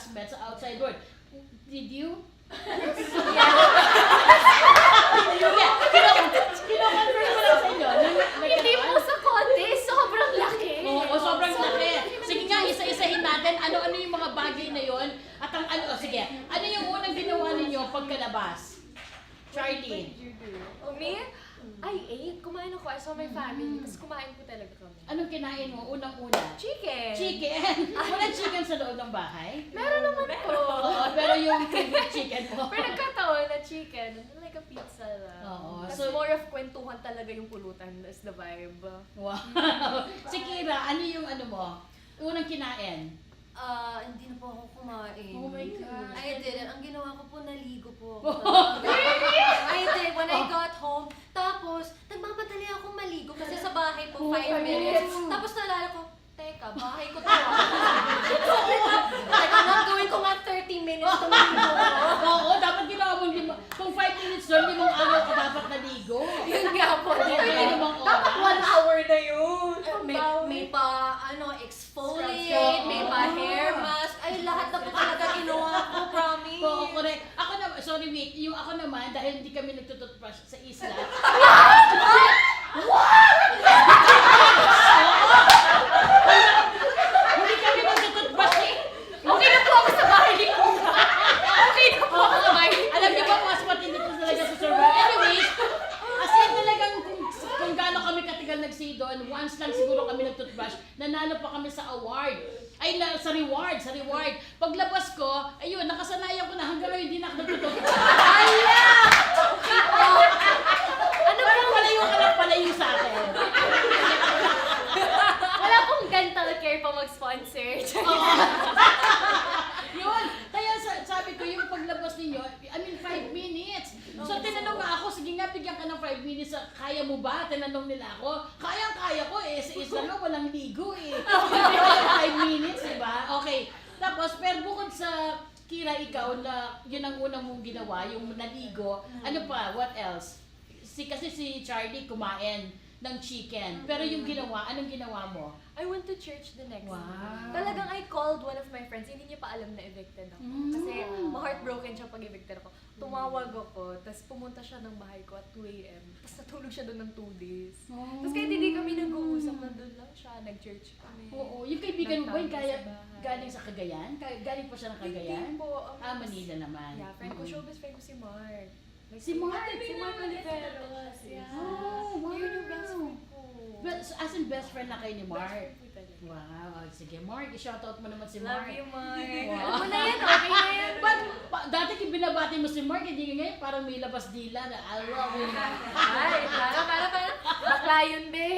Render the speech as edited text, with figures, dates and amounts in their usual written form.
classmates sa outside world. Did you? Kino-confirm ko lang sa inyo. Hindi po sa konti, sobrang laki. Oo, sobrang laki. Sige nga, isa-isahin natin ano-ano yung mga bagay na yon. At ang ano, sige, ano yung unang ginawa ninyo pagkalabas? Charlie. Me? I ate. Kumain ako. I saw my family. Tapos kumain po talaga kami. Anong kinain mo unang-una? Chicken. Chicken? Walang chicken sa loob ng bahay? Meron naman po. Oo, pero yung favorite chicken mo. Pero nagkataon na chicken. Like a pizza lang. Oo, Tapos so- more of kwentuhan talaga yung pulutan. That's the vibe. Wow. Si Kira, ano yung ano mo? Unang kinain? Hindi na po ako kumain. Oh my God. I did it. Ang ginawa ko po, naligo po ako. I did when I got home. Tapos, nagmamadali ako maligo kasi sa bahay po, 5 minutes. Tapos nalala ko, teka, bahay ko to. Teka, gawin ko nga 30 minutes tumigo ako. Oo, dapat ginawa mo kung 5 minutes doon, 5 araw ka dapat naligo. Yun nga po. Dapat 1 hour na yun. May pa, exfoliate, may pa hair mask. Ay, lahat na po talaga ginawa ko, promise. Oo, correct. Ako na, sorry wait, yung ako naman, dahil hindi kami nagtututbrush sa isla. Hindi kami nagtututbrush eh. Okay na po ako sa bahay ni Kuya. Okay na po ako sa bahay. Alam niyo ba, mas matindi ko talaga sa survival. Anyways, as in talagang kung gaano kami katigal nag-stay doon, once lang siguro kami nag-toothbrush, nanalo pa kami sa award. Ay, sa reward. Paglabas ko, ayun, nakasanayan ko na hanggang ngayon hindi na ako nag-toothbrush. Hala! Ano ba palayo sa akin? Wala pong dental care pa mag-sponsor. Yun, kaya sabi ko yung paglabas ninyo, 5 minutes. So tinanong nga ako, sige nga, bigyan ka ng 5 minutes, kaya mo ba? Tinanong nila ako, kaya ko eh, sa isla nga walang ligo eh. Kaya 5 minutes, diba? Okay, tapos, pero bukod sa Kira, ikaw, na yun ang unang mong ginawa, yung naligo, ano pa, what else? Kasi si Charlie kumain ng chicken, pero yung ginawa, anong ginawa mo? I went to church the next Wow. day. Talagang I called one of my friends. Hindi niya pa alam na evicted ako. Kasi ma-heartbroken siya pag evicted ako. Tumawag ako, tapos pumunta siya ng bahay ko at 2 a.m. Tapos natulog siya doon ng 2 days. Tapos kahit hindi kami nag-uusap, nandun lang siya, nag-church kami. Oo, yung kaibigan mo ba yung Nagtambay sa bahay. galing sa Cagayan? Galing pa siya ng Cagayan? Hindi po. Manila naman. Yeah, friend ko, showbiz friend ko si Mark. Si Mark? Si Mark Oliveros. Yeah. Oh, wow. Yun yung best friend ko. As in best friend na kayo ni Best Mark? friend ko talaga. Wow, sige Mark, i-shoutout mo naman si Love Mark. you, Mark. Wow. Alam mo na yan, okay na yan. Dati binabati mo si Mark, hindi ngayon parang may labas dila na I love you. Ay, para. Bakla yun, be.